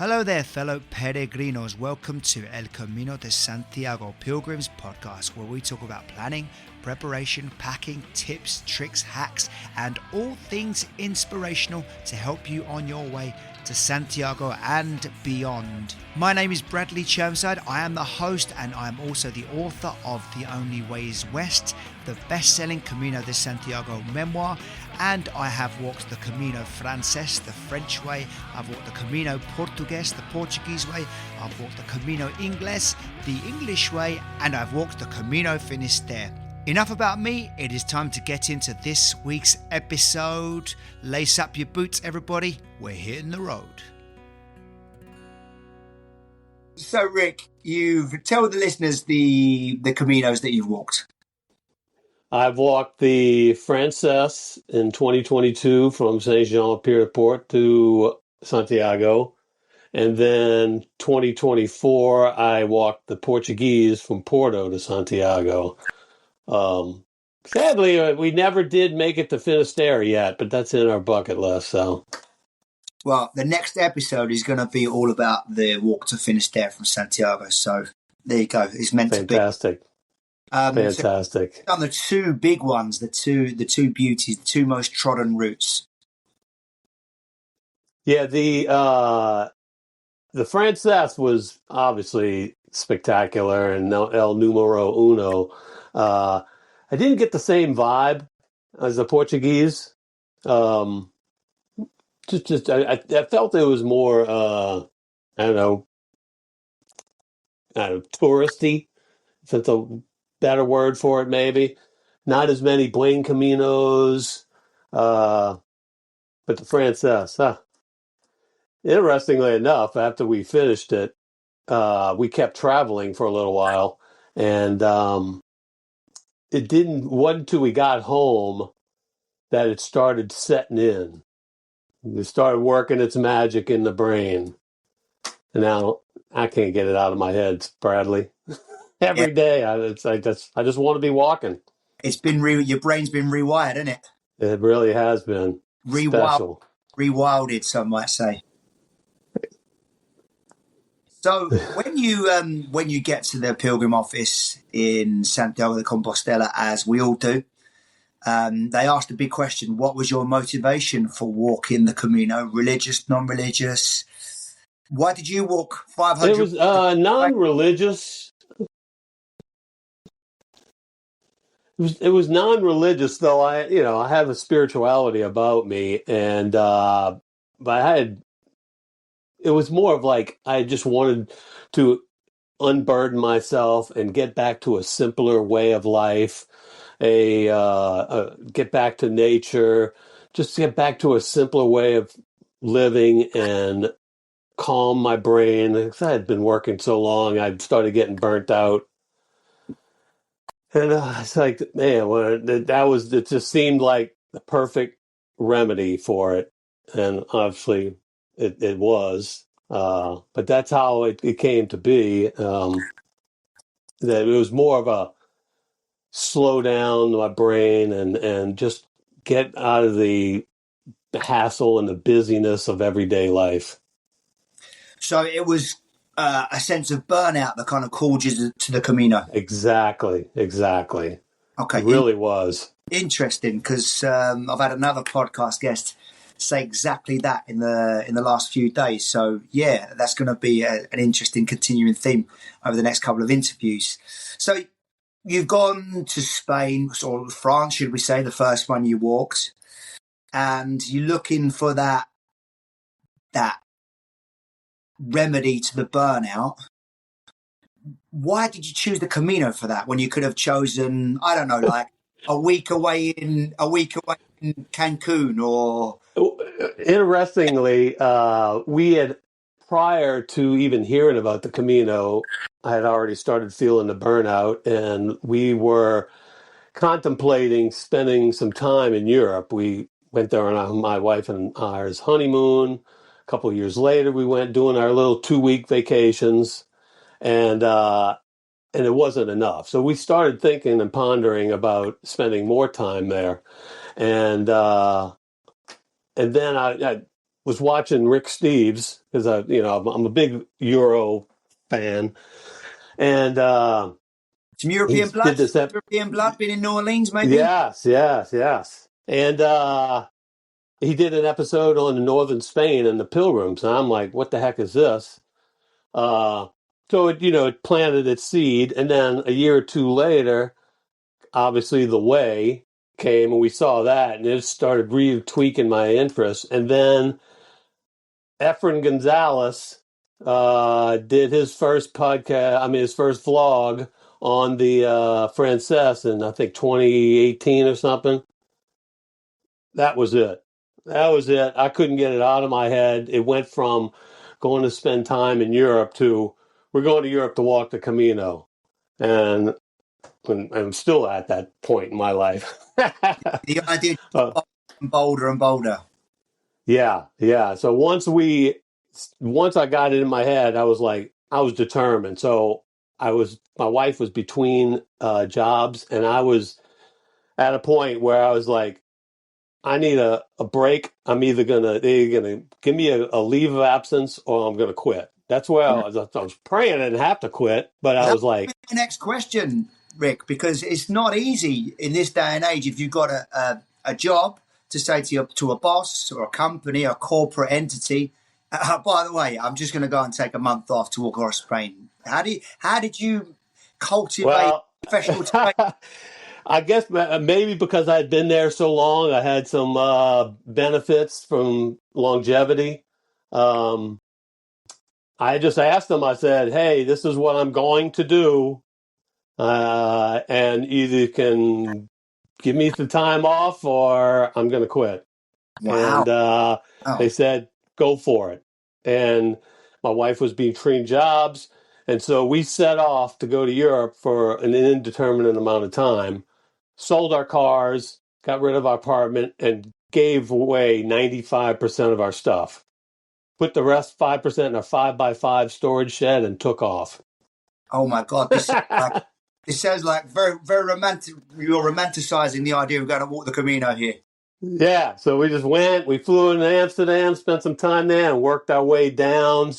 Hello there, fellow peregrinos. Welcome to El Camino de Santiago Pilgrims podcast, where we talk about planning, preparation, packing, tips, tricks, hacks, and all things inspirational to help you on your way to Santiago and beyond. My name is Bradley Chermside. I am the host and I am also the author of The Only Way is West, the best-selling Camino de Santiago memoir, and I have walked the Camino Frances, the French way. I've walked the Camino Portugues, the Portuguese way. I've walked the Camino Ingles, the English way, and I've walked the Camino Finisterre. Enough about me, it is time to get into this week's episode. Lace up your boots, everybody. We're hitting the road. So, Rick, tell the listeners the Caminos that you've walked. I've walked the Frances in 2022 from Saint-Jean-Pied-de-Port to Santiago. And then 2024, I walked the Portuguese from Porto to Santiago. Sadly, we never did make it to Finisterre yet, but that's in our bucket list. So, well, the next episode is going to be all about the walk to Finisterre from Santiago. So there you go. It's meant fantastic. to be Fantastic. So on the two big ones, the two beauties, the two most trodden routes. Yeah, the Frances was obviously spectacular and el numero uno. I didn't get the same vibe as the Portuguese. I felt it was more, I don't know, touristy. If that's a better word for it, maybe. Not as many Buen Caminos, but the Frances. Interestingly enough, after we finished it, we kept traveling for a little while, and wasn't until we got home that it started setting in. It started working its magic in the brain. And now I can't get it out of my head, Bradley. Every day, I just want to be walking. It's been your brain's been rewired, isn't it? It really has been special. Rewilded, some might say. So when you get to the Pilgrim office in Santiago de Compostela, as we all do, they asked a big question: what was your motivation for walking the Camino? Religious, non-religious? Why did you walk 500? It was non-religious. It was non-religious, though. I have a spirituality about me, and but it was more of like I just wanted to unburden myself and get back to a simpler way of life, get back to nature, just get back to a simpler way of living and calm my brain. Because I had been working so long, I started getting burnt out. And it's like, man, it just seemed like the perfect remedy for it. And obviously it was. But that's how it came to be. That it was more of a slow down my brain and just get out of the hassle and the busyness of everyday life. So it was a sense of burnout that kind of called you to the Camino. Exactly. Okay, it really was interesting because I've had another podcast guest say exactly that in the last few days. So yeah, that's going to be an interesting continuing theme over the next couple of interviews. So you've gone to Spain or France, should we say, the first one you walked, and you're looking for that remedy to the burnout. Why did you choose the Camino for that when you could have chosen, I don't know, like a week away in Cancun? Or interestingly, we had, prior to even hearing about the Camino, I had already started feeling the burnout, and we were contemplating spending some time in Europe. We went there on my wife and I's honeymoon. A couple of years later, we went doing our little 2-week vacations, and it wasn't enough. So we started thinking and pondering about spending more time there, and then was watching Rick Steves because I'm a big Euro fan, and Some he European did blood? this. European blood, been in New Orleans, maybe? Yes, yes, yes, and he did an episode on the northern Spain and the Pilgrims, and I'm like, what the heck is this? Uh, so it planted its seed, and then a year or two later, obviously the Way came, and we saw that, and it started retweaking my interest. And then Efren Gonzalez did his first podcast, I mean his first vlog on the Frances in I think 2018 or something. That was it. That was it. I couldn't get it out of my head. It went from going to spend time in Europe to we're going to Europe to walk the Camino. And, I'm still at that point in my life. The idea Uh, just bolder and bolder. yeah, yeah. So once I got it in my head, I was determined. So my wife was between jobs, and I was at a point where I was like, I need a break. They're gonna give me a leave of absence or I'm gonna quit. That's where I was praying I didn't have to quit, but I Well, was that like, was my next question, Rick, because it's not easy in this day and age if you've got a job to say to a boss or a company, a corporate entity. By the way, I'm just going to go and take a month off to walk across Spain. How did you cultivate well, professional time? I guess maybe because I'd been there so long, I had some benefits from longevity. Um, I just asked them, I said, hey, this is what I'm going to do. And either you can give me the time off or I'm going to quit. Wow. And they Wow. said, go for it. And my wife was between jobs. And so we set off to go to Europe for an indeterminate amount of time, sold our cars, got rid of our apartment, and gave away 95% of our stuff. Put the rest 5% in a 5x5 storage shed and took off. Oh my God. This sounds like very, very romantic. You're romanticizing the idea of going to walk the Camino here. Yeah, so we just went, we flew into Amsterdam, spent some time there, and worked our way down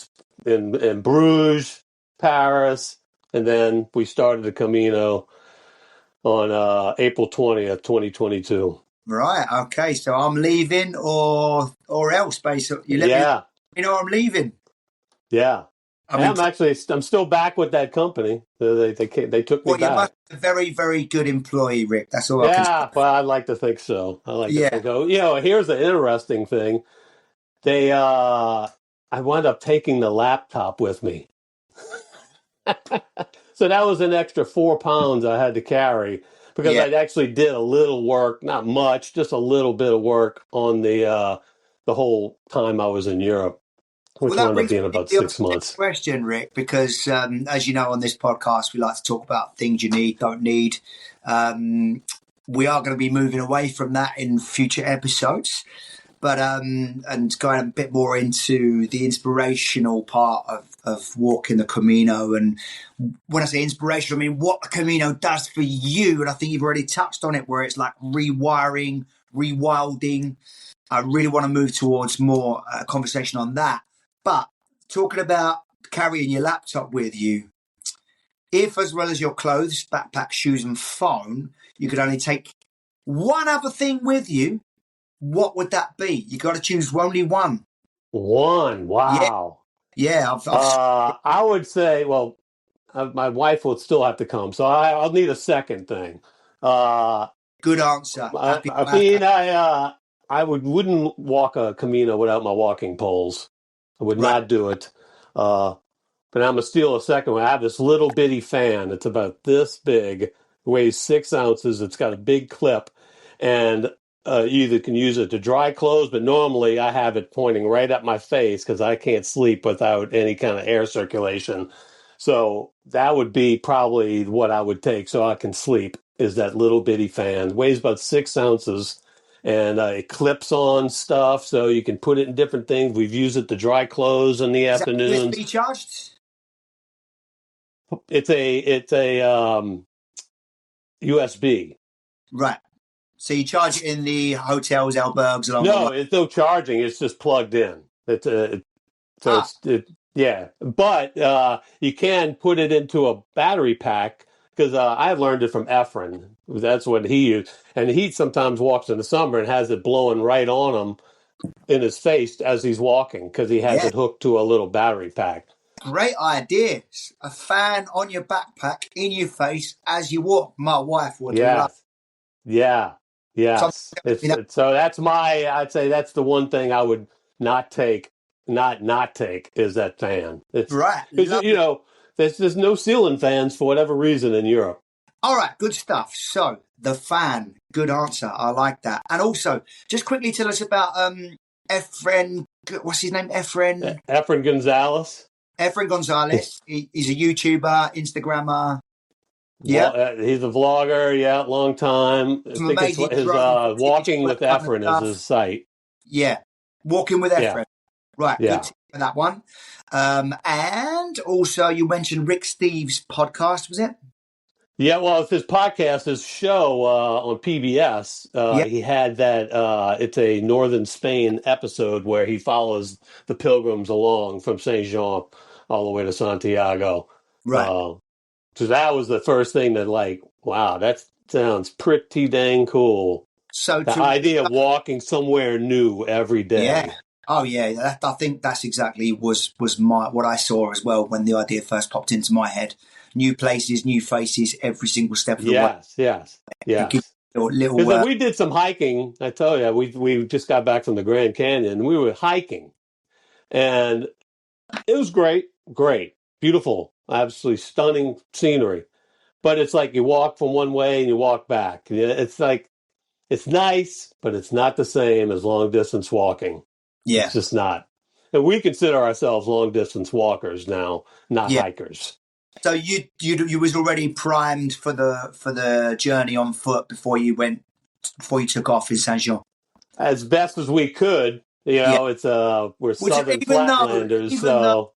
in Bruges, Paris, and then we started the Camino on April 20th, 2022. Right. Okay. So I'm leaving, or else, basically. You let me Yeah, know I'm leaving. yeah. I mean, I'm still back with that company. They took me well, you must back. be a very, very good employee, Rick. That's all I can Yeah, say. well, I'd like to think so. I like to Yeah. think, oh, here's the interesting thing. They I wound up taking the laptop with me. So that was an extra 4 pounds I had to carry because Yeah. I actually did a little work, not much, just a little bit of work on the whole time I was in Europe, Well, which that wound up brings being me about to the 6 months. next question, Rick, because as you know, on this podcast, we like to talk about things you need, don't need. Um, we are going to be moving away from that in future episodes. But and going a bit more into the inspirational part of walking the Camino. And when I say inspiration, I mean what the Camino does for you. And I think you've already touched on it, where it's like rewiring, rewilding. I really want to move towards more conversation on that. But talking about carrying your laptop with you, if as well as your clothes, backpack, shoes, and phone, you could only take one other thing with you, what would that be? You got to choose only one. One, Yeah, wow. yeah. I've I would say, well, my wife will still have to come, so I'll need a second thing. Uh, good answer. I, Happy. I mean, I wouldn't walk a Camino without my walking poles. I would Right. not do it. Uh, but I'm gonna steal a second one. I have this little bitty fan. It's about this big, weighs 6 ounces. It's got a big clip, and you either can use it to dry clothes, but normally I have it pointing right at my face because I can't sleep without any kind of air circulation. So that would be probably what I would take so I can sleep. Is that little bitty fan? Weighs about 6 ounces. And it clips on stuff, so you can put it in different things. We've used it to dry clothes in the Is that afternoons. USB charged? It's a USB. Right. So you charge it in the hotels, albergs along the way. No, it's no charging. It's just plugged in. So Ah, yeah. But you can put it into a battery pack because I learned it from Efren. That's what he used, and he sometimes walks in the summer and has it blowing right on him in his face as he's walking because he has yeah. it hooked to a little battery pack. Great idea. A fan on your backpack in your face as you walk. My wife would love. Yes. Yeah. Something, Yes. you know, So that's I'd say that's the one thing I would not take, not take is that fan. It's right. because, Lovely. there's no ceiling fans for whatever reason in Europe. All right, good stuff. So the fan, good answer. I like that. And also, just quickly tell us about Efren. What's his name? Efren Gonzalez. Efren Gonzalez. He's a YouTuber, Instagrammer. Yeah, He's a vlogger, yeah, long time. I some think it's amazing his drone footage, Walking all with that kind of Efren is stuff. his site. Yeah, walking with Yeah, Efren. Right, good yeah. tip for that one. And also, you mentioned Rick Steves' podcast, was it? Yeah, well, it's his podcast, his show on PBS. Yeah, He had that. It's a Northern Spain episode where he follows the pilgrims along from Saint Jean all the way to Santiago. right. Uh, so that was the first thing that, like, wow, that sounds pretty dang cool. So The to idea of walking somewhere new every yeah. day. Oh yeah, I think that's exactly was my what I saw as well when the idea first popped into my head. New places, new faces, every single step of the way. Yes, yes, It gives yes. you a little Because we did some hiking. I tell you, we just got back from the Grand Canyon. We were hiking, and it was great, great, beautiful, absolutely stunning scenery. But it's like you walk from one way and you walk back. It's like it's nice, but it's not the same as long distance walking. It's yeah, just not. And we consider ourselves long distance walkers now, not yeah. hikers. So you was already primed for the journey on foot before you took off in Saint Jean. As best as we could, Yeah. it's we're Which Southern Flatlanders, so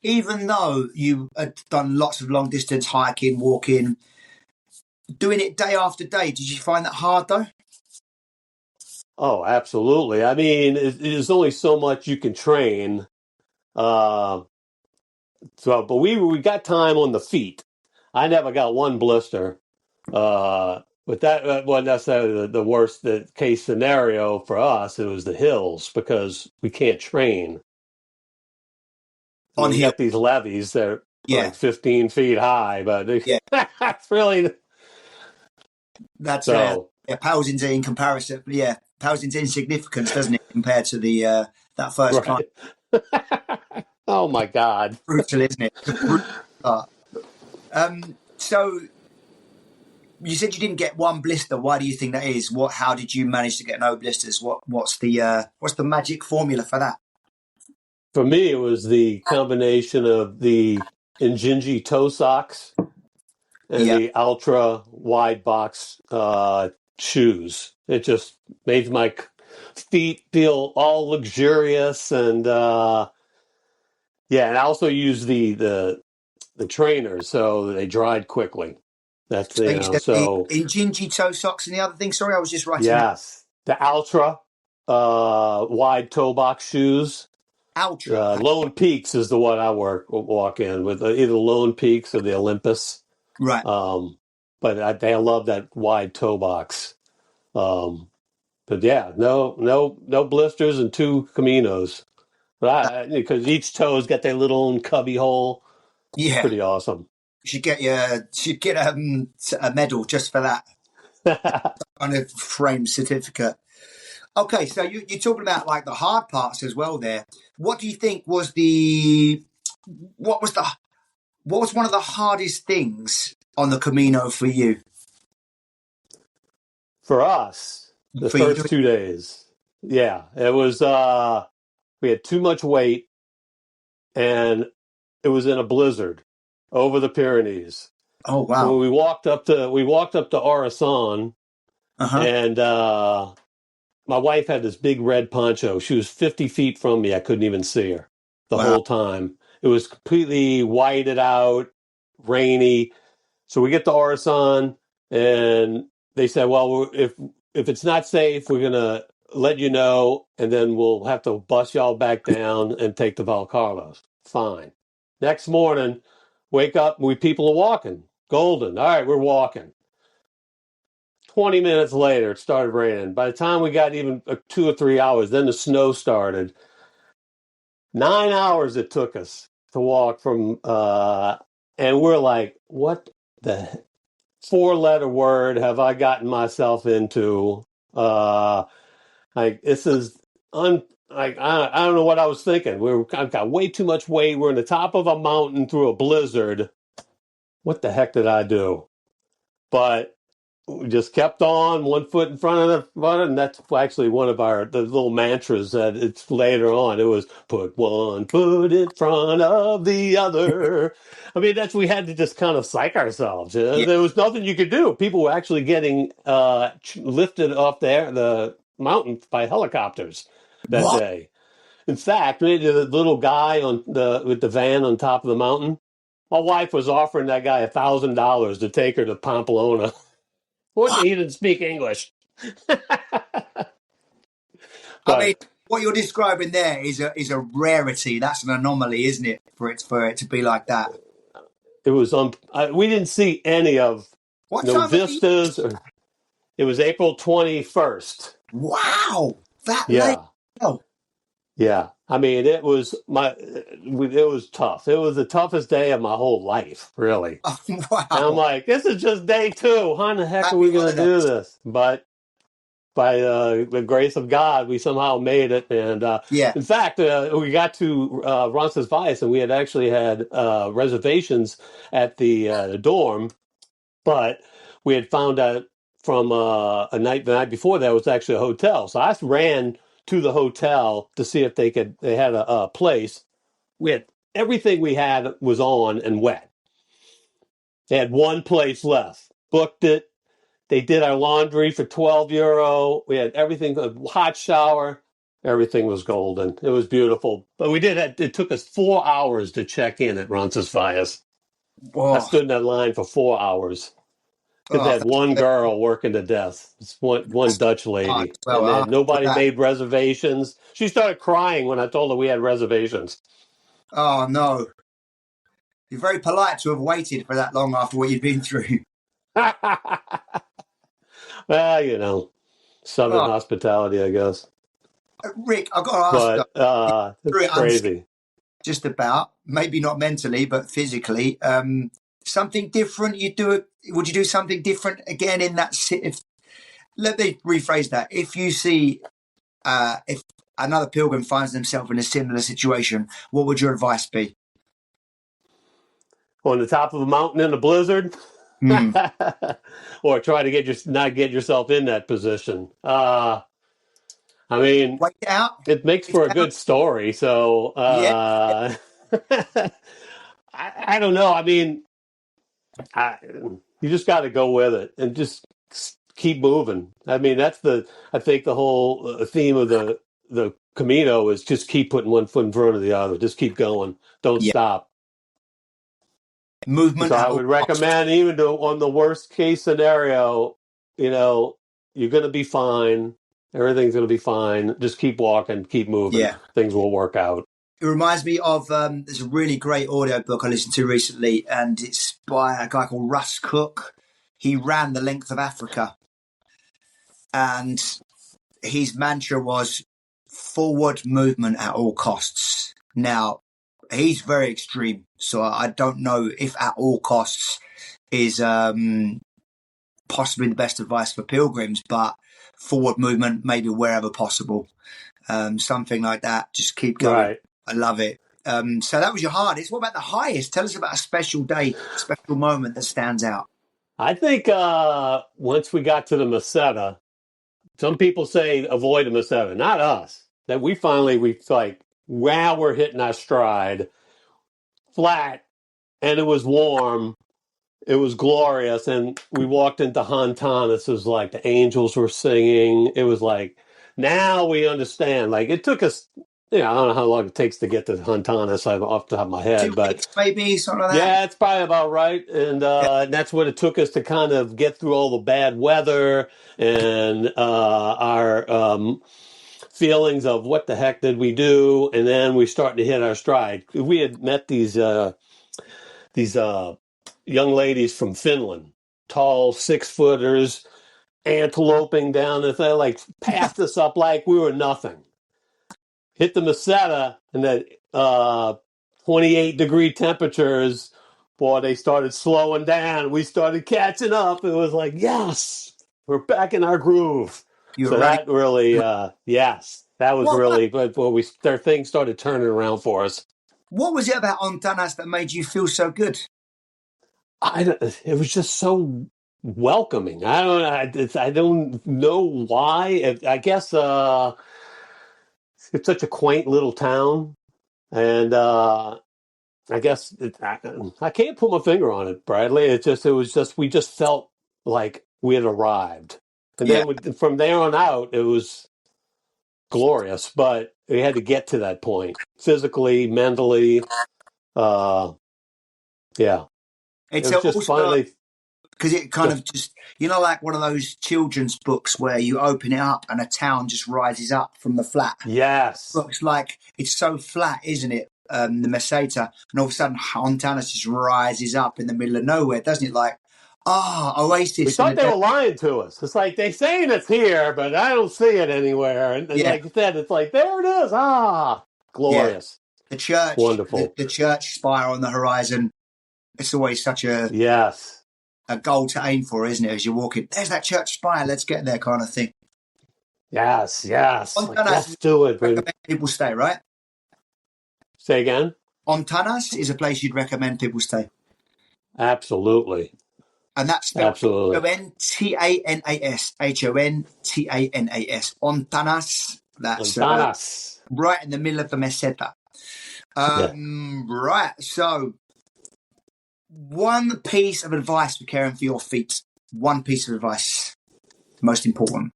even though you had done lots of long distance hiking, walking, doing it day after day, did you find that hard though? oh, absolutely. I mean, there's only so much you can train. Uh, but we got time on the feet. I never got one blister. But that wasn't necessarily the worst case scenario for us. It was the hills because we can't train. On We hill. got these levees that are Yeah. like 15 feet high, but Yeah. that's really That's so yeah, pales into in comparison. Yeah, pales into insignificance, doesn't it, compared to the that first climb? right. Oh my God. Brutal, isn't it? The brutal start. So you said you didn't get one blister. Why do you think that is? What? How did you manage to get no blisters? What's the magic formula for that? For me, it was the combination of the Injinji toe socks and Yeah, the ultra wide box shoes. It just made my feet feel all luxurious and yeah, and I also used the trainers so they dried quickly. That's so you said so in gingy toe socks and the other thing. Sorry, I was just writing that. yes, the ultra wide toe box shoes. Ultra. Lone Peaks is the one I walk in with, either Lone Peaks or the Olympus. Right. Um, but I love that wide toe box. Um, but yeah, no blisters and two Caminos. But because each toe's got their little own cubby hole. It's Yeah. pretty awesome. Should get a medal just for that kind of frame certificate. Okay, so you're talking about like the hard parts as well there. What do you think was what was the what was one of the hardest things on the Camino for you? For us, the For you? first 2 days, yeah, it was. We had too much weight, and it was in a blizzard over the Pyrenees. Oh So wow. when we walked up to Orison, Uh-huh. and my wife had this big red poncho. She was 50 feet from me. I couldn't even see her the Wow. whole time. It was completely whited out, rainy. So we get to Orison, and they said, well, if it's not safe, we're gonna let you know, and then we'll have to bus y'all back down and take the Valcarlos. Fine. Next morning, wake up, we people are walking. Golden. All right, we're walking. 20 minutes later, it started raining. By the time we got even 2 or 3 hours, then the snow started. 9 hours it took us to walk from, and we're like, what the four-letter word have I gotten myself into? Uh, like this is like I don't know what I was thinking. I've got way too much weight. We're in the top of a mountain through a blizzard. What the heck did I do? But we just kept on, one foot in front of the other, and that's actually one of the little mantras that it's later on. It was put one foot in front of the other. I mean, we had to just kind of psych ourselves. Yeah. There was nothing you could do. People were actually getting lifted off the mountain by helicopters that What? day. In fact, the little guy with the van on top of the mountain, my wife was offering that guy $1,000 to take her to Pamplona. He didn't speak English. I mean, But what you're describing there is a rarity. That's an anomaly, isn't it? For it to be like that. it was we didn't see any of What no time of the year? vistas. It was April 21st. Wow, that late. Yeah, Oh, yeah. I mean, it was tough. It was the toughest day of my whole life, really. oh And I'm wow. like, this is just day two. How in the heck are Happy we going to do holidays. this? But by the grace of God, we somehow made it. And Yeah. in fact, we got to Roncesvalles, and we had actually had reservations at the dorm, but we had found out from the night before that it was actually a hotel. So I ran to the hotel to see if they had a place. We had everything we had was on and wet. They had one place left. Booked it. They did our laundry for €12. We had everything, a hot shower. Everything was golden. It was beautiful. But it took us 4 hours to check in at Roncesvalles. I Oh, stood in that line for 4 hours because they oh, had one girl working to death. It's one that's Dutch hard lady. as well. And I then after nobody that. made reservations. She started crying when I told her we had reservations. Oh no, you're very polite to have waited for that long after what you've been through. Well, Southern Oh, hospitality, I guess. Rick, I've got to ask But you, it's through it crazy. just about, maybe not mentally, but physically. Something different you do? Would you do something different again in that? If let me rephrase that. If you see, if another pilgrim finds themselves in a similar situation, what would your advice be? On the top of a mountain in a blizzard, Hmm. or try to not get yourself in that position. I mean, Wait it out. it makes Wait for a it out. good story. So Yeah, I don't know. I mean, I, you just got to go with it and just keep moving. I mean, I think the whole theme of the Camino is just keep putting one foot in front of the other. Just keep going. Don't yeah. stop. Movement So at I all would costs. recommend, even on the worst case scenario, you know, you're going to be fine. Everything's going to be fine. Just keep walking, keep moving. Yeah. Things will work out. It reminds me of there's a really great audio book I listened to recently, and it's by a guy called Russ Cook. He ran the length of Africa, and his mantra was forward movement at all costs. Now, he's very extreme, so I don't know if at all costs is possibly the best advice for pilgrims, but forward movement maybe wherever possible. Something like that. Just keep going. Right. I love it. So that was your hardest. What about the highest? Tell us about a special day, a special moment that stands out. I think once we got to the Meseta, some people say avoid the Meseta, not us. That we like, wow, we're hitting our stride flat, and it was warm. It was glorious, and we walked into Hontanas. It was like the angels were singing. It was like, now we understand. Like, it took us. Yeah, I don't know how long it takes to get to Huntanas off the top of my head, Two but weeks, maybe something like that. yeah, it's probably about right. Yeah, And that's what it took us to kind of get through all the bad weather and our feelings of what the heck did we do, and then we started to hit our stride. We had met these young ladies from Finland, tall 6-footers, anteloping down the thing, like passed us up like we were nothing. Hit the Meseta and that 28-degree temperatures, boy, they started slowing down. We started catching up. It was like, yes, we're back in our groove. you're So running. that really, yes, that was What, what really, but their thing started turning around for us. what was it about Ontanas that made you feel so good? It was just so welcoming. I don't know why. I guess it's such a quaint little town, and I guess I can't put my finger on it, Bradley. It was just we just felt like we had arrived, and Yeah, then from there on out, it was glorious. But we had to get to that point physically, mentally. Uh, yeah, it it's was just also finally. because it kind of just like one of those children's books where you open it up and a town just rises up from the flat. Yes, Looks like it's so flat, isn't it? The Meseta, and all of a sudden Hontanas just rises up in the middle of nowhere, doesn't it? Like, we Oasis in the thought they desert. were lying to us. It's like they saying it's here, but I don't see it anywhere. And Yeah, like you said, it's like there it is. Ah, yeah. glorious, The church, wonderful. the church spire on the horizon. It's always such Yes, a goal to aim for, isn't it? As you're walking, there's that church spire. Let's get there, kind of thing. yes, yes. Like Hontanas let's is do it. But recommend people stay, right? say again. Hontanas is a place you'd recommend people stay. Absolutely. And that's spelled Absolutely. Hontanas, Hontanas. Ontanas. That's Montanas. right in the middle of the Meseta. Yeah. Right. So, one piece of advice for caring for your feet. One piece of advice, most important.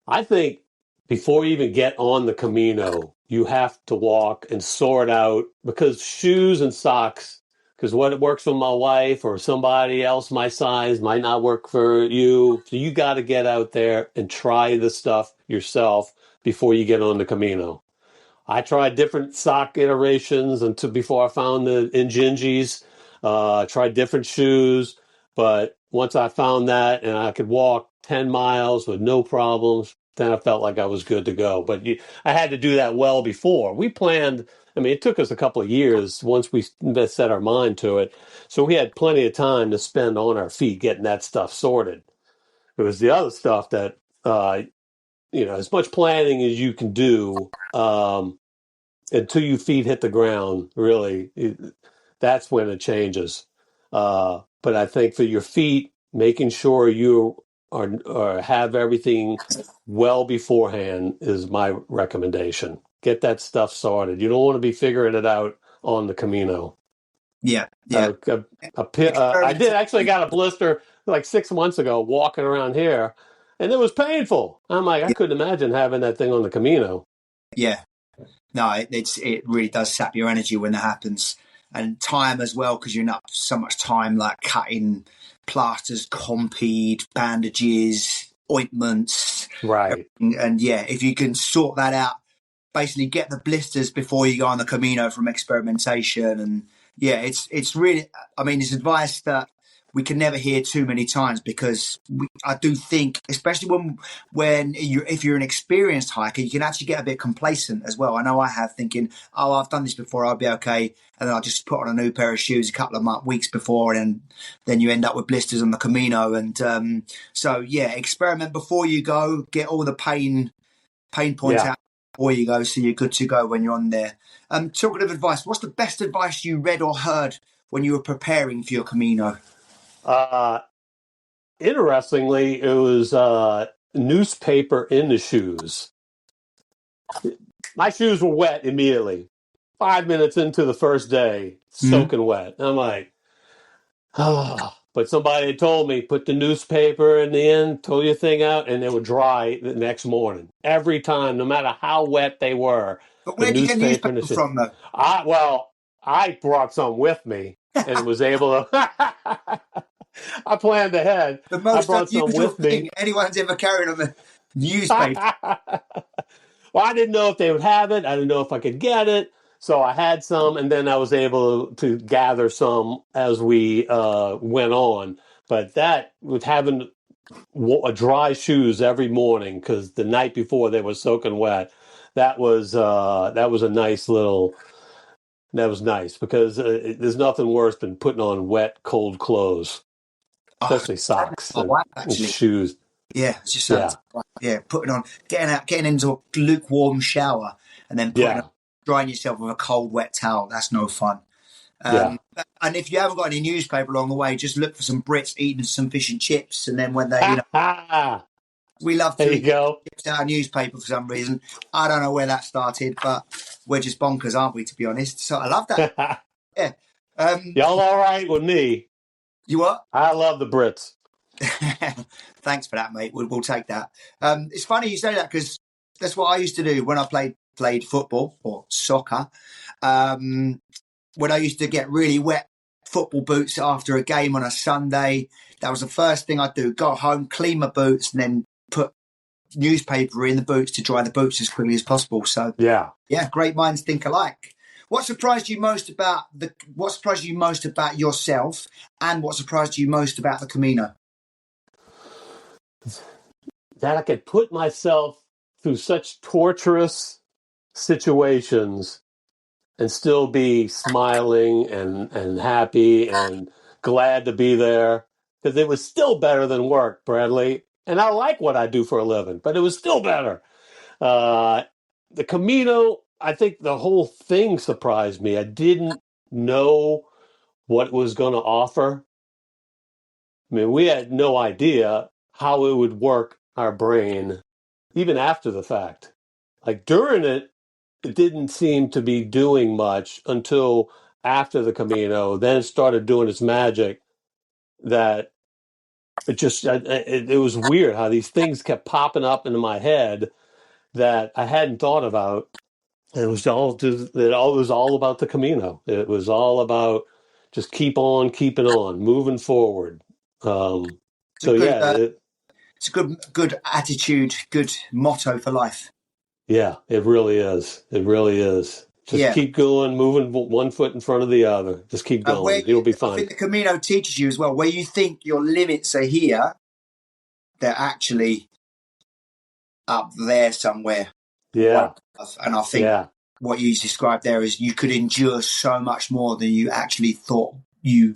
I think before you even get on the Camino, you have to walk and sort out because shoes and socks, because what works for my wife or somebody else my size might not work for you. So you got to get out there and try the stuff yourself before you get on the Camino. I tried different sock iterations until before I found the Injinjis. I tried different shoes, but once I found that and I could walk 10 miles with no problems, then I felt like I was good to go. But I had to do that well before. We planned, I mean, it took us a couple of years once we set our mind to it. So we had plenty of time to spend on our feet getting that stuff sorted. It was the other stuff that, as much planning as you can do. Until your feet hit the ground, really, that's when it changes. But I think for your feet, making sure you are have everything well beforehand is my recommendation. Get that stuff sorted. You don't want to be figuring it out on the Camino. Yeah, yeah. I did Experimentation. actually got a blister like 6 months ago walking around here, and it was painful. I'm like, I Yeah, couldn't imagine having that thing on the Camino. yeah. No, it really does sap your energy when that happens, and time as well because you're not so much time like cutting plasters, compeed, bandages, ointments, Right. and yeah, if you can sort that out, basically get the blisters before you go on the Camino from experimentation, and yeah, it's really, I mean, it's advice that we can never hear too many times because I do think, especially when if you're an experienced hiker, you can actually get a bit complacent as well. I know I have, thinking, oh, I've done this before, I'll be okay, and then I just put on a new pair of shoes a couple of weeks before, and then you end up with blisters on the Camino. And so yeah, experiment before you go, get all the pain points Yeah. out before you go, so you're good to go when you're on there. Talking of advice, what's the best advice you read or heard when you were preparing for your Camino? Uh, Interestingly, it was newspaper in the shoes. My shoes were wet immediately. 5 minutes into the first day, Mm. soaking wet. I'm like, oh. But somebody had told me, put the newspaper in the end, pull your thing out, and they would dry the next morning. Every time, no matter how wet they were. But the where do you get newspaper and the newspaper shit. from, though? I brought some with me and was able to. I planned ahead. The I most brought some unusual with me. thing anyone's ever carried on the newspaper. Well, I didn't know if they would have it. I didn't know if I could get it. So I had some, and then I was able to gather some as we went on. But that, with having dry shoes every morning, because the night before they were soaking wet, that was a nice little. That was nice because there's nothing worse than putting on wet, cold clothes, Oh, especially socks my and, wife, and actually. shoes. Yeah, it's just Yeah, yeah, putting on, getting into a lukewarm shower and then yeah, drying yourself with a cold, wet towel. That's no fun. yeah. And if you haven't got any newspaper along the way, just look for some Brits eating some fish and chips. And then when they, we love There to you eat go. chips out of newspaper for some reason. I don't know where that started, but we're just bonkers, aren't we, to be honest? So I love that. Yeah. Um, Y'all all right with me? you what? I love the Brits. Thanks for that, mate. We'll take that. It's funny you say that because that's what I used to do when I played football or soccer. When I used to get really wet football boots after a game on a Sunday, that was the first thing I'd do. Go home, clean my boots, and then put newspaper in the boots to dry the boots as quickly as possible. So Yeah. yeah, great minds think alike. What surprised you most about yourself, and what surprised you most about the Camino? That I could put myself through such torturous situations and still be smiling and happy and glad to be there because it was still better than work, Bradley. And I like what I do for a living, but it was still better. Uh, the Camino, I think the whole thing surprised me. I didn't know what it was going to offer. I mean, we had no idea how it would work our brain, even after the fact. Like during it, it didn't seem to be doing much until after the Camino. Then it started doing its magic. That it was weird how these things kept popping up into my head that I hadn't thought about. And it was all about the Camino. It was all about just keep on keeping on, moving forward. Um, It's a so good, yeah, it's a good attitude, good motto for life. yeah, it really is. It really is. Just Yeah. keep going, moving one foot in front of the other. Just keep And going. You'll be I fine. think the Camino teaches you as well, where you think your limits are here, they're actually up there somewhere. Way Yeah, above. And I think yeah, what you described there is you could endure so much more than you actually thought you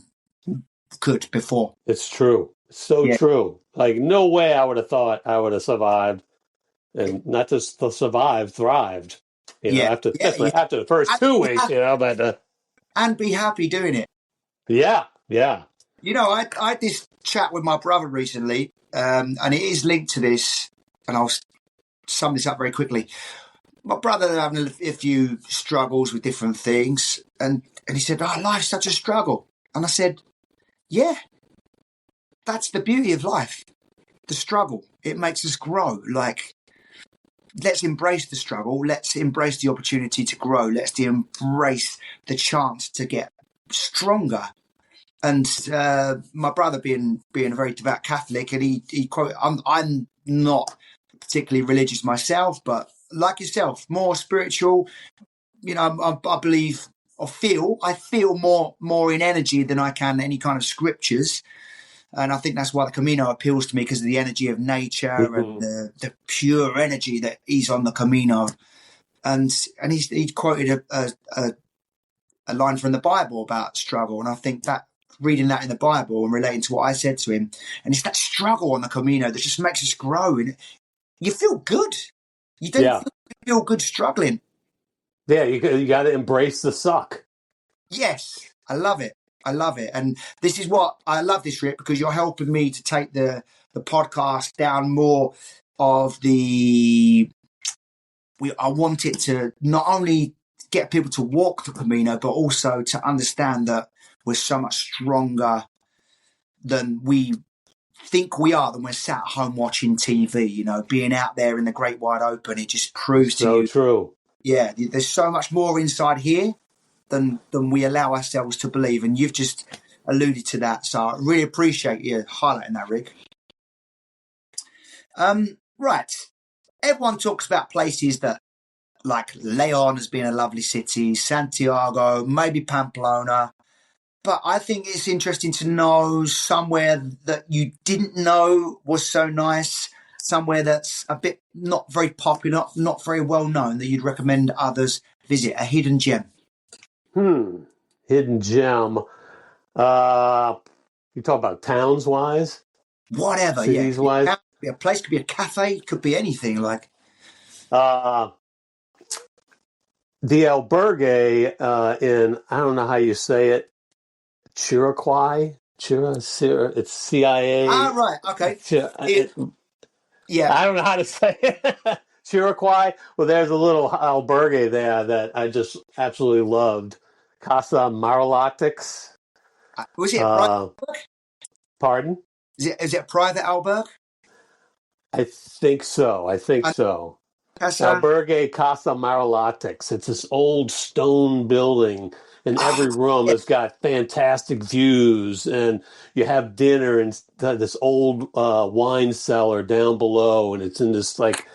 could before. it's true. It's so Yeah. true. Like no way I would have thought I would have survived, and not just to survive, thrived. Yeah. After Yeah. especially Yeah. after the first And 2 weeks. But be happy doing it. yeah, yeah. I had this chat with my brother recently, and it is linked to this, and I'll sum this up very quickly. My brother having a few struggles with different things, and he said, "Oh, life's such a struggle." And I said, "Yeah, that's the beauty of life. The struggle. It makes us grow. Like, let's embrace the struggle. Let's embrace the opportunity to grow. Let's embrace the chance to get stronger." And my brother, being a very devout Catholic, and he quote, I'm not particularly religious myself, but like yourself, more spiritual. I believe I feel more in energy than I can any kind of scriptures. And I think that's why the Camino appeals to me, because of the energy of nature and Mhm. the pure energy that is on the Camino. And he quoted a line from the Bible about struggle. And I think that reading that in the Bible and relating to what I said to him, and it's that struggle on the Camino that just makes us grow. And you feel good. You don't Yeah, feel good struggling. yeah. You got to embrace the suck. Yes, I love it. I love it. And this is what I love this, Rick, because you're helping me to take the podcast down more of I want it to not only get people to walk the Camino, but also to understand that we're so much stronger than we think we are, than we're sat at home watching TV. Being out there in the great wide open, it just proves to So you true. Yeah, there's so much more inside here than we allow ourselves to believe, and you've just alluded to that. So I really appreciate you highlighting that, Rick. Right. Everyone talks about places that, like Leon has been a lovely city, Santiago, maybe Pamplona. But I think it's interesting to know somewhere that you didn't know was so nice, somewhere that's a bit not very popular, not very well known, that you'd recommend others visit, a hidden gem. Hidden gem. You talk about towns wise, Whatever, yeah. cities wise. Could be a place, could be a cafe, could be anything. Like, Uh, the albergue in, I don't know how you say it, Chiriquai? It's CIA. right, okay. Yeah. I don't know how to say it. Chiriquai. Well, there's a little albergue there that I just absolutely loved. Casa Marlatix. Was it a private albergue? Pardon? Is it a private albergue? I think so. Casa. Albergue Casa Marlatix. It's this old stone building, and every room Yeah. has got fantastic views. And you have dinner in this old wine cellar down below, and it's in this like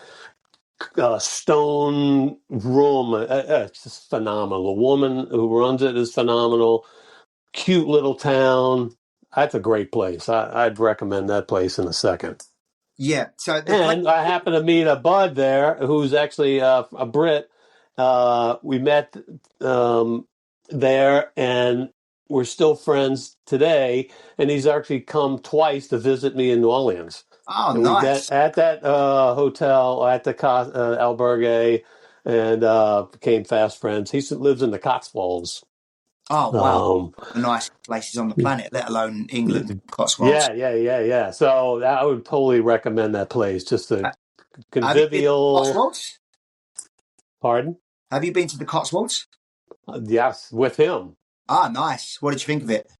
stone room. It's just phenomenal. The woman who runs it is phenomenal. Cute little town. That's a great place. I'd recommend that place in a second. Yeah. So the place. And I happened to meet a bud there who's actually a Brit. We met there, and we're still friends today. And he's actually come twice to visit me in New Orleans. Oh, And we nice. met at that hotel at the albergue, and became fast friends. He lives in the Cotswolds. Oh, wow. Um, The nicest places on the planet, let alone England, Cotswolds. yeah. So I would totally recommend that place. Just a Have you been to the convivial. Cotswolds? Pardon? Have you been to the Cotswolds? Yes, with him. Ah, nice. What did you think of it?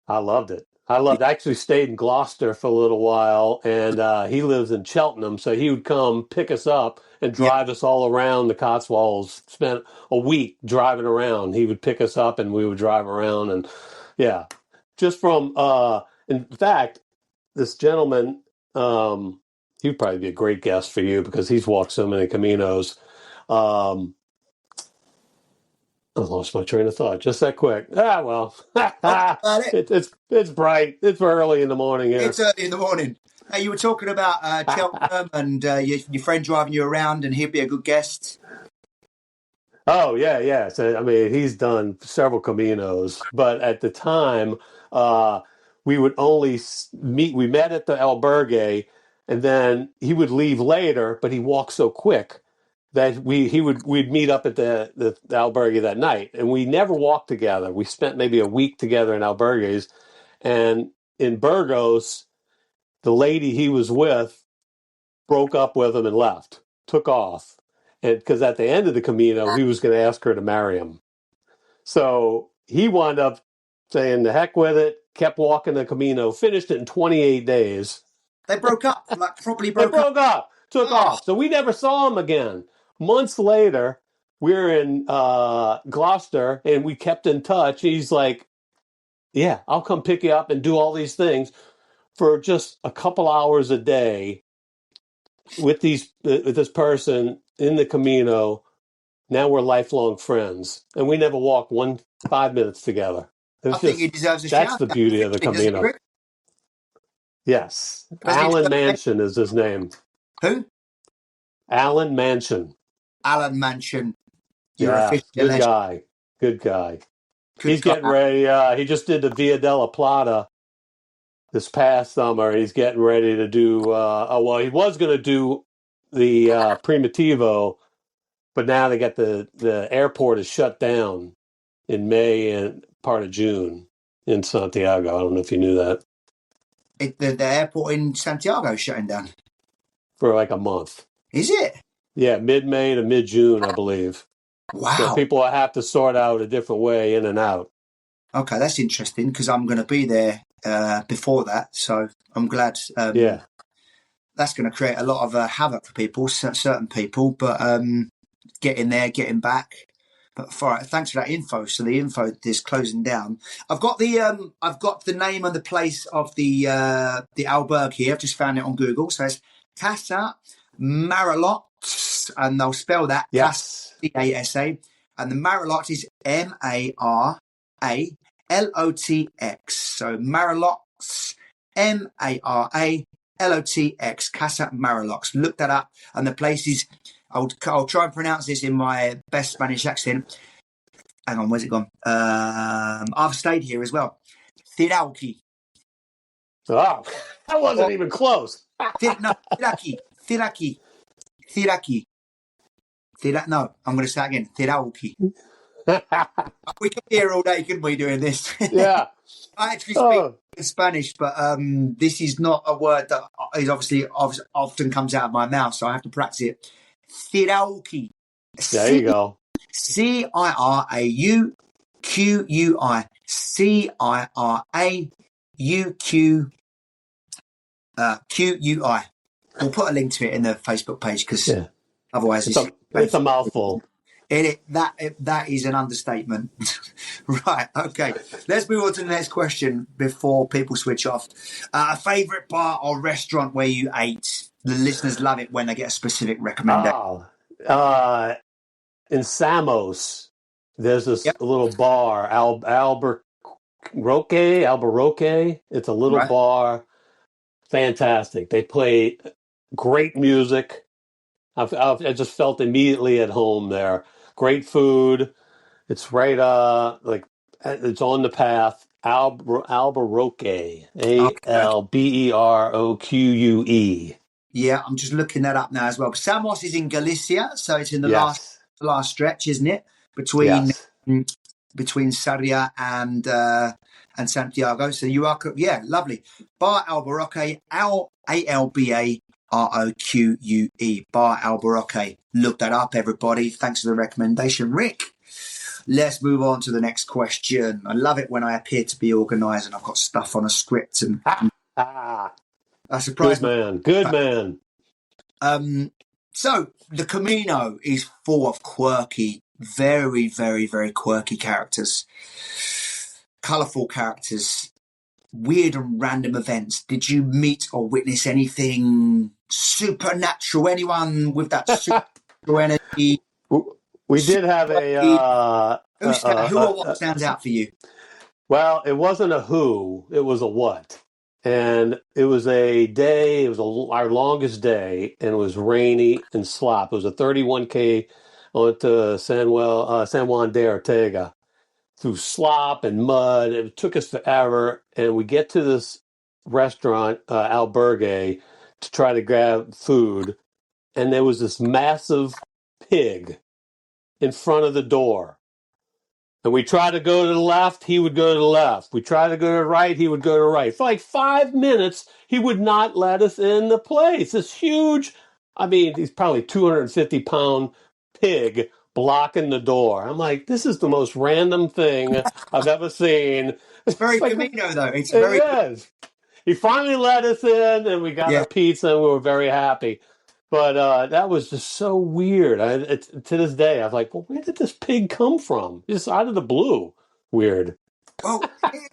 I loved it. I actually stayed in Gloucester for a little while, and he lives in Cheltenham, so he would come pick us up and Yeah. drive us all around the Cotswolds. Spent a week driving around. He would pick us up, and we would drive around, and yeah, just from. In fact, this gentleman, he'd probably be a great guest for you because he's walked so many Caminos. Um, I lost my train of thought just that quick. Well, About it. it's bright. It's early in the morning here. It's early in the morning. Hey, you were talking about Cheltenham and your friend driving you around, and he'd be a good guest. Oh yeah. So I mean, he's done several Caminos, but at the time, we would only meet. We met at the albergue, and then he would leave later, but he walked so quick that we'd meet up at the albergue that night, and we never walked together. We spent maybe a week together in albergues, and in Burgos, the lady he was with broke up with him and left, took off, and because at the end of the Camino, he was going to ask her to marry him. So he wound up saying, "The heck with it." Kept walking the Camino, finished it in 28 days. They broke up, like properly They broke up. broke up, took Oh, off. So we never saw him again. Months later, we're in Gloucester, and we kept in touch. He's like, "Yeah, I'll come pick you up and do all these things for just a couple hours a day with this person in the Camino." Now we're lifelong friends, and we never walked 5 minutes together. I think he deserves a That's shout the out. beauty of the Doesn't he, Camino. Rick? Yes, Doesn't he Alan deserve a- Mansion is his name. Who? Alan Mansion. Alan Mansion. You're Yeah, officially a legend. good guy. Good He's guy. getting ready. He just did the Via della Plata this past summer. He's getting ready to do. He was going to do the Primitivo, but now they got the airport is shut down in May and part of June in Santiago. I don't know if you knew that. The airport in Santiago is shutting down. For like a month. Is it? Yeah, mid-May to mid-June, I believe. Wow. So people have to sort out a different way in and out. Okay, that's interesting because I'm going to be there before that. So I'm glad. That's going to create a lot of havoc for people, certain people. But getting there, getting back. But thanks for that info. So the info is closing down. I've got the name and the place of the albergue here. I've just found it on Google. So it's Casa Marilot, and they'll spell that Casa Yes. CASA, and the Marilot is MARALOTX. So Marilots, MARALOTX, Casa Marilots. Look that up, and the place is. I'll try and pronounce this in my best Spanish accent. Hang on, where's it gone? I've stayed here as well. Thirauki. Oh, that wasn't even close. Thiraki. No, I'm going to say it again. Thirauki. We could be here all day, couldn't we, doing this? Yeah. I actually speak Spanish, but this is not a word that is obviously often comes out of my mouth, so I have to practice it. Thirauki. There you go. CIRAUQUI. CIRAUQUI. We'll put a link to it in the Facebook page because otherwise it's a mouthful. That is an understatement. Right, okay. Let's move on to the next question before people switch off. A favourite bar or restaurant where you ate? The listeners love it when they get a specific recommendation. In Samos, there's this little bar, Alberoque. It's a little bar. Fantastic. They play great music. I just felt immediately at home there. Great food. It's right, it's on the path. Alberoque. ALBEROQUE. Yeah, I'm just looking that up now as well. Samos is in Galicia, so it's in the last stretch, isn't it? Between Sarria and Santiago. So you are, lovely. Bar Alberoque, ALBAROQUE. Bar Alberoque. Look that up, everybody. Thanks for the recommendation, Rick. Let's move on to the next question. I love it when I appear to be organised and I've got stuff on a script and I surprised me. Good man. So the Camino is full of quirky, very, very, very quirky characters, colourful characters, weird and random events. Did you meet or witness anything supernatural? Anyone with that supernatural energy? We did have who or what stands out for you? Well, it wasn't a who, it was a what. And it was a day, our longest day, and it was rainy and slop. It was a 31K onto San Juan de Ortega through slop and mud. It took us forever, and we get to this restaurant, albergue, to try to grab food, and there was this massive pig in front of the door. And we tried to go to the left, he would go to the left. We tried to go to the right, he would go to the right. For like 5 minutes, he would not let us in the place. This huge, he's probably 250-pound pig blocking the door. I'm like, this is the most random thing I've ever seen. It's very Camino, though. It is. He finally let us in, and we got our pizza, and we were very happy. But that was just so weird. To this day, I was like, well, where did this pig come from? Just out of the blue. Weird. Well,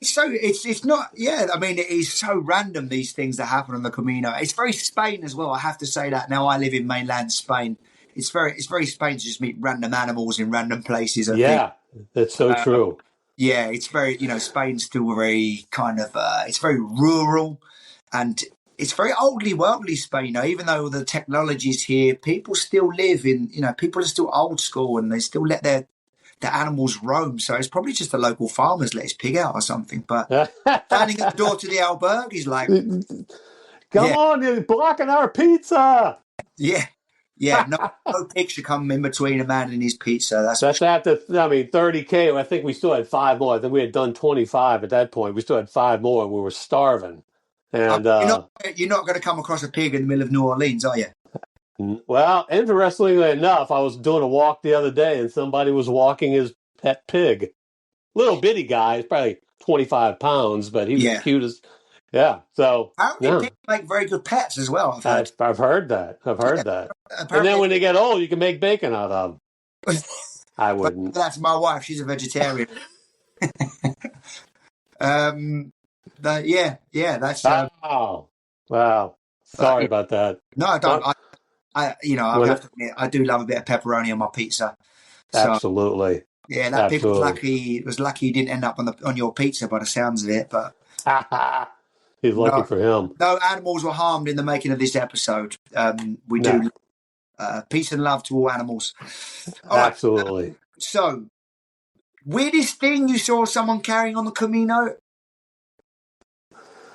it's not, it is so random, these things that happen on the Camino. It's very Spain as well, I have to say that. Now I live in mainland Spain. It's very Spain to just meet random animals in random places. I think. That's so true. Yeah, it's very, Spain's still very kind of, it's very rural and it's very worldly Spain. Even though the technology's here, people still live in, people are still old school and they still let their animals roam. So it's probably just the local farmers let his pig out or something. But standing at the door to the albergue, he's like, come on, you're blocking our pizza. Yeah, no pig should come in between a man and his pizza. That's after, 30K. I think we still had 5 more. I think we had done 25 at that point. We still had 5 more, and we were starving. And you're not going to come across a pig in the middle of New Orleans, are you? Well, interestingly enough, I was doing a walk the other day, and somebody was walking his pet pig. Little bitty guy, he's probably 25 pounds, but he was cute as... Yeah, so... Apparently pigs make very good pets as well, I've heard. I've heard that. And then when they get old, you can make bacon out of them. I But wouldn't. that's my wife. She's a vegetarian. Yeah. That's Oh, wow. Sorry yeah. about that. No, I don't. But I when have to admit, I do love a bit of pepperoni on my pizza. So absolutely, yeah, that people was absolutely. lucky. Was lucky he didn't end up on your pizza by the sounds of it. But He's lucky no, for him. no animals were harmed in the making of this episode. We No, do peace and love to all animals. All right. absolutely. So weirdest thing you saw someone carrying on the Camino?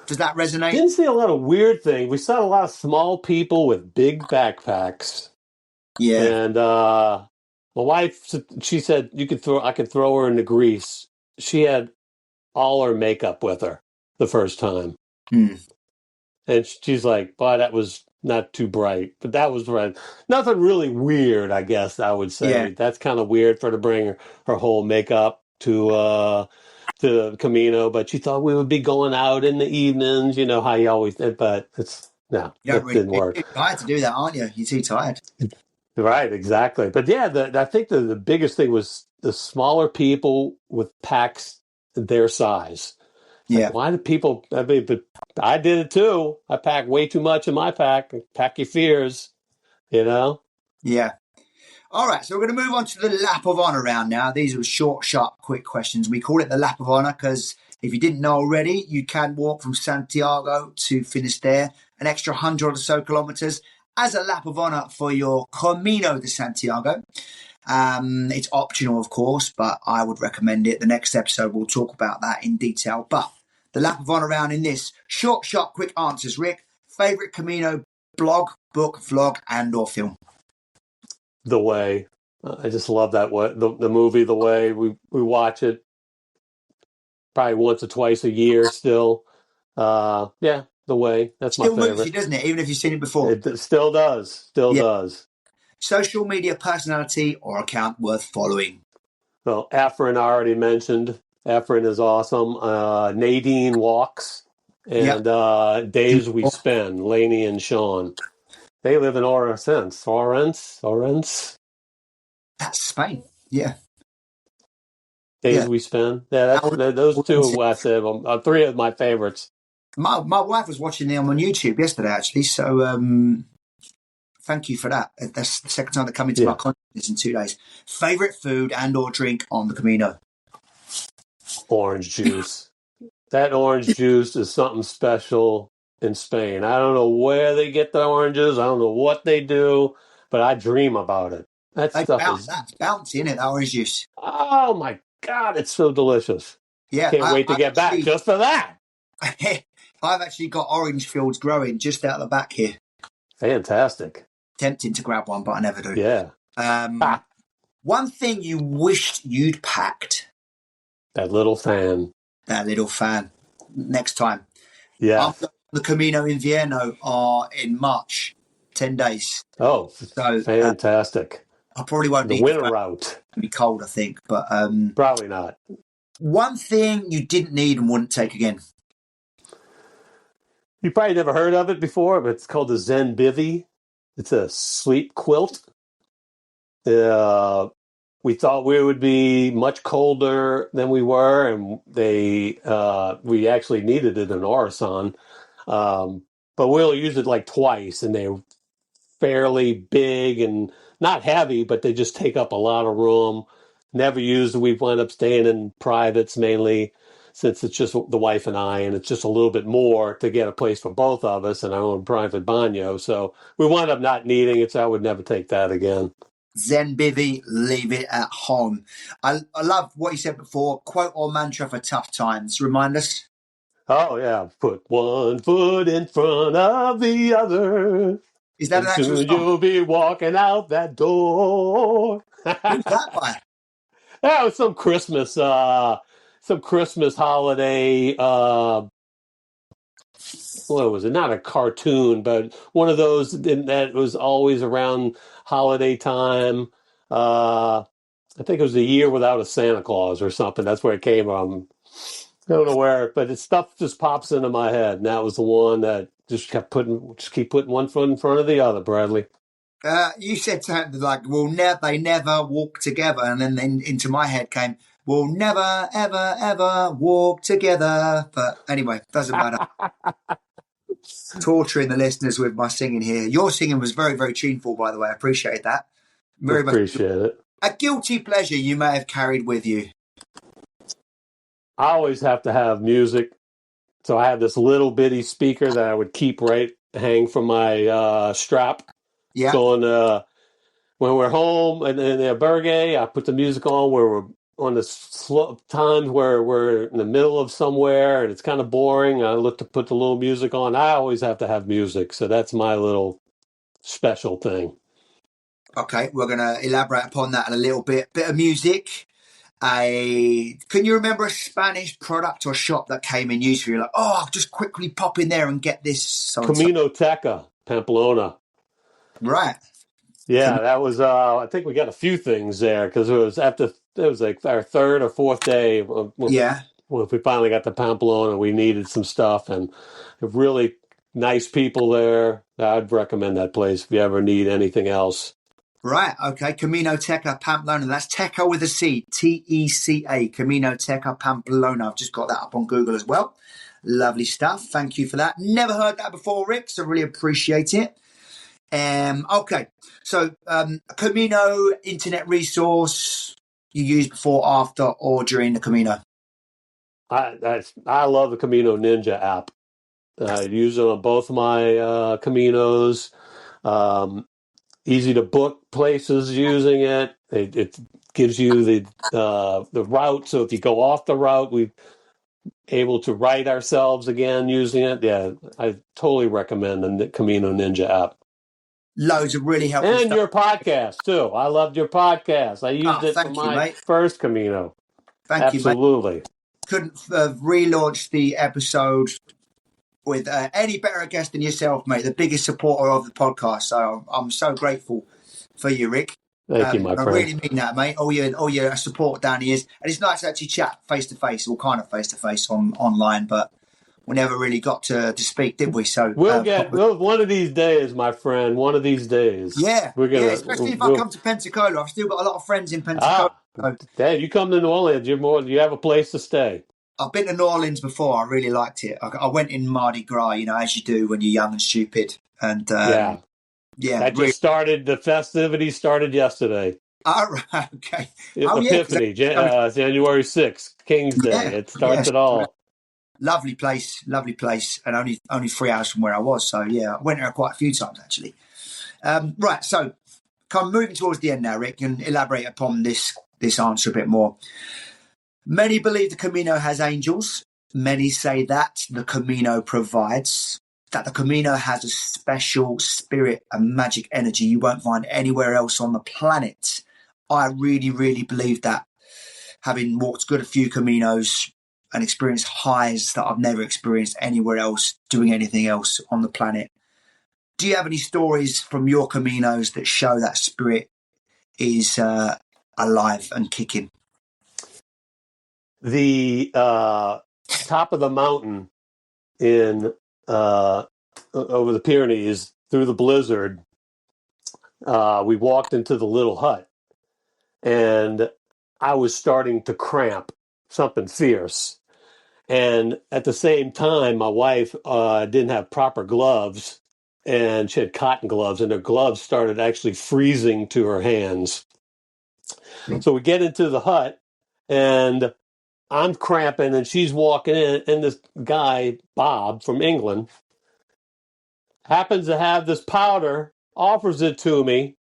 Does that resonate? Didn't see a lot of weird things. We saw a lot of small people with big backpacks. Yeah. And my wife, she said I could throw her into Greece. She had all her makeup with her the first time. Hmm. And she's like, boy, that was not too bright, but that was right. Nothing really weird, I guess I would Yeah. say. That's kind of weird for her to bring her whole makeup to Camino, but she thought we would be going out in the evenings, you know how you always did, but no, You don't it really. didn't You're work. too tired to do that, aren't you? You're too tired. Right, exactly. But yeah, I think the biggest thing was the smaller people with packs their size. It's like, Yeah. why do people? I mean, but I did it too. I pack way too much in my pack. Pack your fears, you know? Yeah. All right, so we're going to move on to the lap of honour round now. These are short, sharp, quick questions. We call it the lap of honour because if you didn't know already, you can walk from Santiago to Finisterre, an extra 100 or so kilometres, as a lap of honour for your Camino de Santiago. It's optional, of course, but I would recommend it. The next episode, we'll talk about that in detail. But the lap of honour round in this short, sharp, quick answers. Rick, favourite Camino blog, book, vlog, and or film? The Way. I just love that way. The movie, The Way. We watch it probably once or twice a year still. Yeah, The Way. That's my Still moves you, favorite. doesn't it? Even if you've seen it before. It still does. Still Yeah. does. Social media personality or account worth following? Well, Afrin I already mentioned. Afrin is awesome. Nadine Walks Yep. and Days We Spend, Lainey and Sean. They live in Orense. That's Spain. Yeah. Days Yeah. We Spend. Yeah, those two. I said three of my favorites. My wife was watching them on YouTube yesterday, actually. So thank you for that. That's the second time they come into my Yeah, consciousness in 2 days. Favorite food and or drink on the Camino? orange juice. That orange juice is something special in Spain. I don't know where they get the oranges. I don't know what they do, but I dream about it. That stuff is, That's bouncy, isn't it? That orange juice. oh my God, it's so delicious. Yeah, Can't wait to get back just for that. I've actually got orange fields growing just out the back here. Fantastic. Tempting to grab one, but I never do. Yeah. One thing you wished you'd packed. That little fan. That little fan. Next time. I'm Yes. going the Camino Invierno in March, 10 days. Oh, So fantastic. I probably won't The need winter to route. be cold, I think. But Probably not. one thing you didn't need and wouldn't take again. You probably never heard of it before, but it's called the Zen Bivy. It's a sleep quilt. We thought we would be much colder than we were, and we actually needed it in Orison. But we'll use it like twice, and they're fairly big and not heavy, but they just take up a lot of room. Never used. We wound up staying in privates mainly, since it's just the wife and I, and it's just a little bit more to get a place for both of us and our own private baño. So we wound up not needing it. So I would never take that again. Zen Bivy, leave it at home. I love what you said before. Quote or mantra for tough times. Remind us. Oh yeah, put one foot in front of the other, Is that and an actual soon song? you'll be walking out that door. Who's that by? That was some Christmas holiday. What was it? Not a cartoon, but one of those that was always around holiday time. I think it was a year without a Santa Claus or something. That's where it came from. I don't know where, but it stuff just pops into my head, and that was the one that just keep putting one foot in front of the other. Bradley. You said something like, they never walk together. And then into my head came, we'll never, ever, ever walk together. But anyway, doesn't matter. Torturing the listeners with my singing here. Your singing was very, very tuneful, by the way. I appreciate that. Very much. Appreciate it. A guilty pleasure you may have carried with you. I always have to have music. So I have this little bitty speaker that I would keep hang from my strap. Yeah. So when we're home and in the Berge, I put the music on where we're on the times where we're in the middle of somewhere and it's kind of boring. I look to put the little music on. I always have to have music. So that's my little special thing. Okay, we're going to elaborate upon that in a little bit. Bit of music. Can you remember a Spanish product or shop that came in use for you? Like, I'll just quickly pop in there and get this. So Caminoteca, Pamplona. Right. Yeah, that was. I think we got a few things there because it was like our third or fourth day. Yeah. Well, if we finally got to Pamplona, we needed some stuff and really nice people there. I'd recommend that place if you ever need anything else. Right. Okay. Caminoteca Pamplona. That's Teca with a C. Teca. Caminoteca Pamplona. I've just got that up on Google as well. Lovely stuff. Thank you for that. Never heard that before, Rick, so really appreciate it. Okay. So, Camino internet resource you used before, after, or during the Camino? I love the Camino Ninja app. I use it on both my Caminos. Easy to book places using it. It gives you the route. So if you go off the route, we're able to write ourselves again using it. Yeah, I totally recommend the Camino Ninja app. Loads of really helpful And stuff. your podcast, too. I loved your podcast. I used it for my mate. first Camino. Thank Absolutely. you, mate. Couldn't have relaunched the episode with any better guest than yourself, mate. The biggest supporter of the podcast. So I'm so grateful for you, Rick. Thank you, my friend. I really mean that, mate. All your support down here. And it's nice to actually chat face to face, or kind of face to face online, but we never really got to speak, did we? So we'll get one of these days, my friend. One of these days. Yeah, especially if I come to Pensacola. I've still got a lot of friends in Pensacola. Dad, you come to New Orleans, you have a place to stay. I've been to New Orleans before. I really liked it. I went in Mardi Gras, as you do when you're young and stupid. And that just started. The festivities started yesterday. Right, okay. Epiphany, January 6th, King's Day. It starts it all. Lovely place, and only 3 hours from where I was. So yeah, I went there quite a few times actually. Right, so moving towards the end now, Rick, and elaborate upon this answer a bit more. Many believe the Camino has angels. Many say that the Camino provides, that the Camino has a special spirit and magic energy you won't find anywhere else on the planet. I really, really believe that, having walked good a few Caminos and experienced highs that I've never experienced anywhere else doing anything else on the planet. Do you have any stories from your Caminos that show that spirit is alive and kicking? The top of the mountain in over the Pyrenees through the blizzard, we walked into the little hut, and I was starting to cramp, something fierce. And at the same time, my wife didn't have proper gloves, and she had cotton gloves, and her gloves started actually freezing to her hands. So we get into the hut, and I'm cramping, and she's walking in, and this guy, Bob, from England, happens to have this powder, offers it to me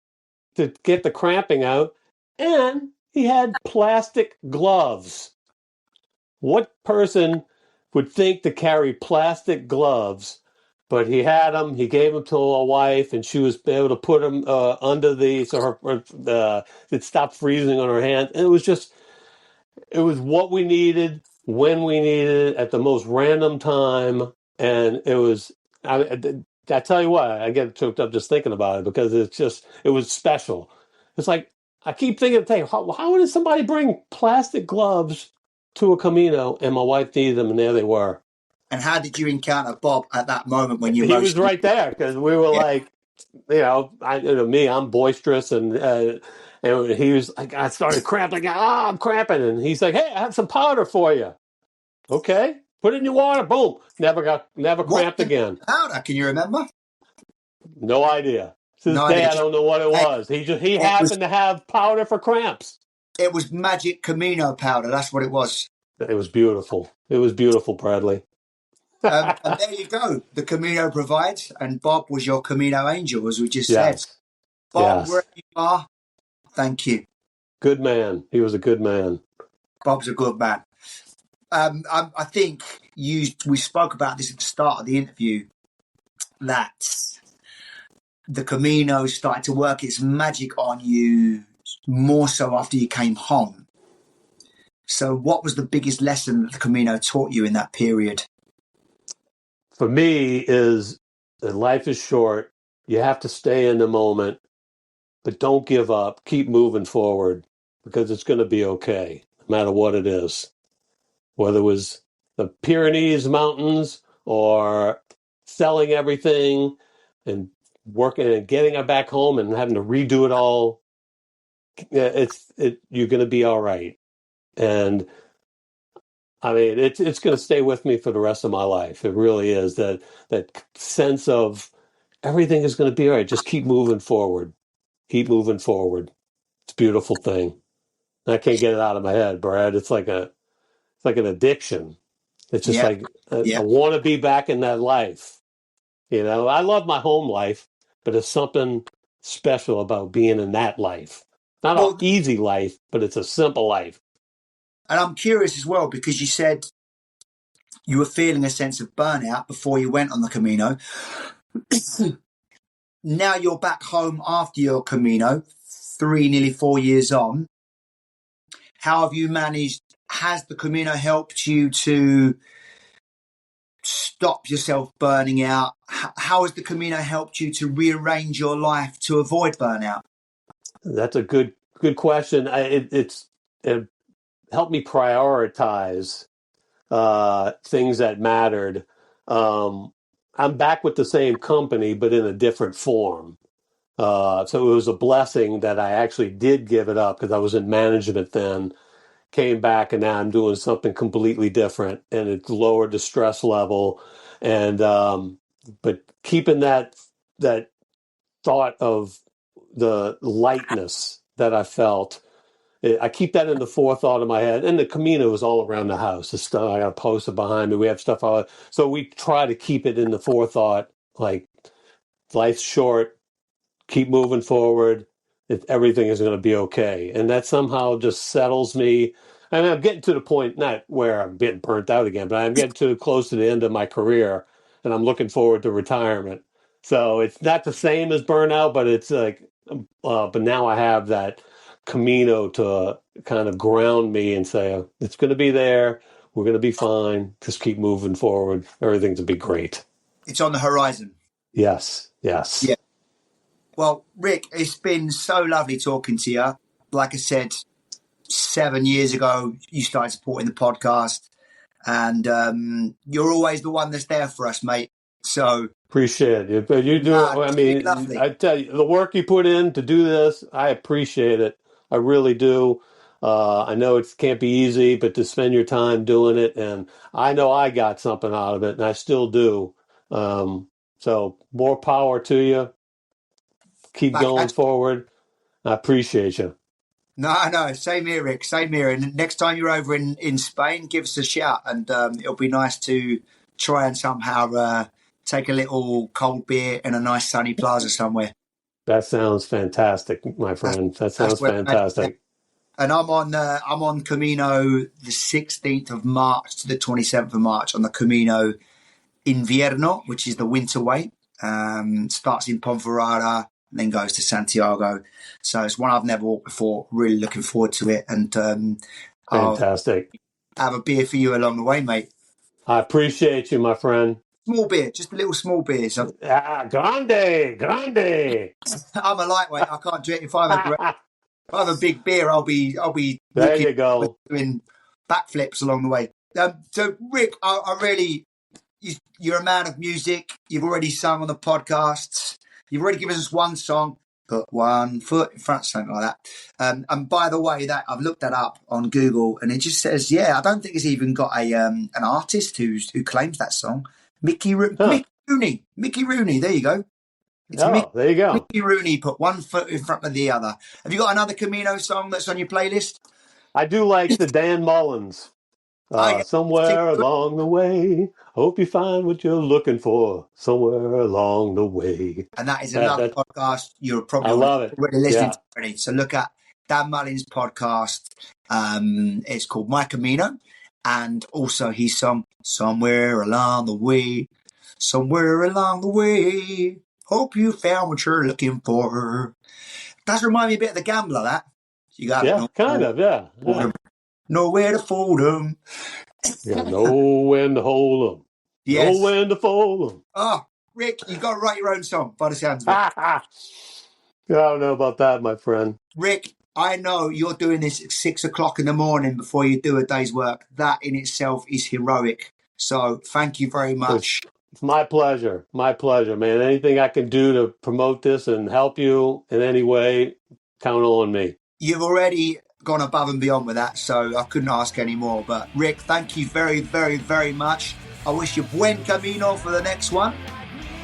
to get the cramping out, and he had plastic gloves. What person would think to carry plastic gloves? But he had them. He gave them to a wife, and she was able to put them under it stopped freezing on her hand. And it was what we needed when we needed it at the most random time, and it was. I tell you what, I get choked up just thinking about it because it was special. It's like I keep thinking, how did somebody bring plastic gloves to a Camino? And my wife needed them, and there they were. And how did you encounter Bob at that moment when you? He was right there because we were like me, I'm boisterous, and he was like, I started cramping. I'm cramping, and he's like, "Hey, I have some powder for you." Okay, put it in your water. Boom, never What cramped again. powder? Can you remember? No idea. To this No day, idea. I don't know what it Hey, was. He it was happened to have powder for cramps. it was magic Camino powder. That's what it was. It was beautiful. It was beautiful, Bradley. And there you go. The Camino provides, and Bob was your Camino angel, as we just said. Yes, Bob, yes, wherever you are, thank you. good man. He was a good man. Bob's a good man. I think we spoke about this at the start of the interview, that the Camino started to work its magic on you more so after you came home. So what was the biggest lesson that the Camino taught you in that period? For me, is that life is short. You have to stay in the moment, but don't give up. Keep moving forward because it's going to be okay, no matter what it is. Whether it was the Pyrenees Mountains or selling everything and working and getting it back home and having to redo it all, you're going to be all right. And I mean, it's going to stay with me for the rest of my life. It really is that sense of everything is going to be all right. Just keep moving forward. Keep moving forward. It's a beautiful thing. I can't get it out of my head, Brad. It's like an addiction. It's just Yeah, like I yeah. want to be back in that life. I love my home life, but it's something special about being in that life. Not an Well, easy life, but it's a simple life. and I'm curious as well, because you said you were feeling a sense of burnout before you went on the Camino. Now you're back home after your Camino, nearly 4 years on. How have you managed? Has the Camino helped you to stop yourself burning out? How has the Camino helped you to rearrange your life to avoid burnout? That's a good question. It helped me prioritize things that mattered. I'm back with the same company, but in a different form. So it was a blessing that I actually did give it up because I was in management then, came back, and now I'm doing something completely different, and it's lowered the stress level. And but keeping that thought of the lightness that I felt, I keep that in the forethought of my head. And the Camino is all around the house. The stuff I got posted behind me. We have stuff all, so we try to keep it in the forethought. Like life's short, keep moving forward. Everything is going to be okay. And that somehow just settles me. I mean, I'm getting to the point, not where I'm getting burnt out again, but I'm getting too close to the end of my career and I'm looking forward to retirement. So it's not the same as burnout, but it's like, but now I have that Camino to kind of ground me and say, it's going to be there. We're going to be fine. Just keep moving forward. Everything's going to be great. It's on the horizon. Yes, Yeah. yes. Well, Rick, it's been so lovely talking to you. Like I said, 7 years ago, you started supporting the podcast, and you're always the one that's there for us, mate. So, Appreciate it. But you do, nah, I it's been mean, lovely. I tell you, the work you put in to do this, I appreciate it. I really do. I know it can't be easy, but to spend your time doing it, and I know I got something out of it, and I still do. So more power to you. Keep Back going at forward. I appreciate you. No, same here, Rick. Same here. And next time you're over in Spain, give us a shout, and it'll be nice to try and somehow take a little cold beer in a nice sunny plaza somewhere. That sounds fantastic, my That's friend. That that's sounds where. fantastic. And I'm on Camino the 16th of March to the 27th of March on the Camino Invierno, which is the winter way. Starts in Ponferrada and then goes to Santiago. So it's one I've never walked before. Really looking forward to it. And I'll Fantastic. have a beer for you along the way, mate. I appreciate you, my friend. Small beer, just a little small beer. So Ah, grande, grande. I'm a lightweight. I can't drink. If I have a big beer, I'll be There walking you go. doing backflips along the way. So Rick, I really you're a man of music. You've already sung on the podcasts. You've already given us one song. Put one foot in front, something like that. And by the way, that I've looked that up on Google, and it just says, I don't think it's even got an artist who claims that song. Mickey Rooney. Mickey Rooney. There you go. It's there you go. Mickey Rooney. Put one foot in front of the other. Have you got another Camino song that's on your playlist? I do like the Dan Mullins. Somewhere along the way, hope you find what you're looking for. Somewhere along the way. And that is another podcast you're probably already listening to already. So look at Dan Mullins' podcast. It's called My Camino. And also his song, Somewhere Along the Way. Somewhere along the way, hope you found what you're looking for. Does remind me a bit of The Gambler, that. You got kind of. Know where to fold them. Know when to hold them. Yes. Know when to fold them. Oh, Rick, you got to write your own song, by the sounds of it. I don't know about that, my friend. Rick, I know you're doing this at 6 o'clock in the morning before you do a day's work. That in itself is heroic. So thank you very much. It's my pleasure. My pleasure, man. Anything I can do to promote this and help you in any way, count on me. You've already gone above and beyond with that, so I couldn't ask any more. But Rick, thank you very, very, very much. I wish you buen camino for the next one,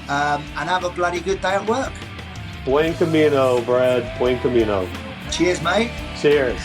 and have a bloody good day at work. Buen camino, Brad. Buen camino. Cheers, mate. Cheers.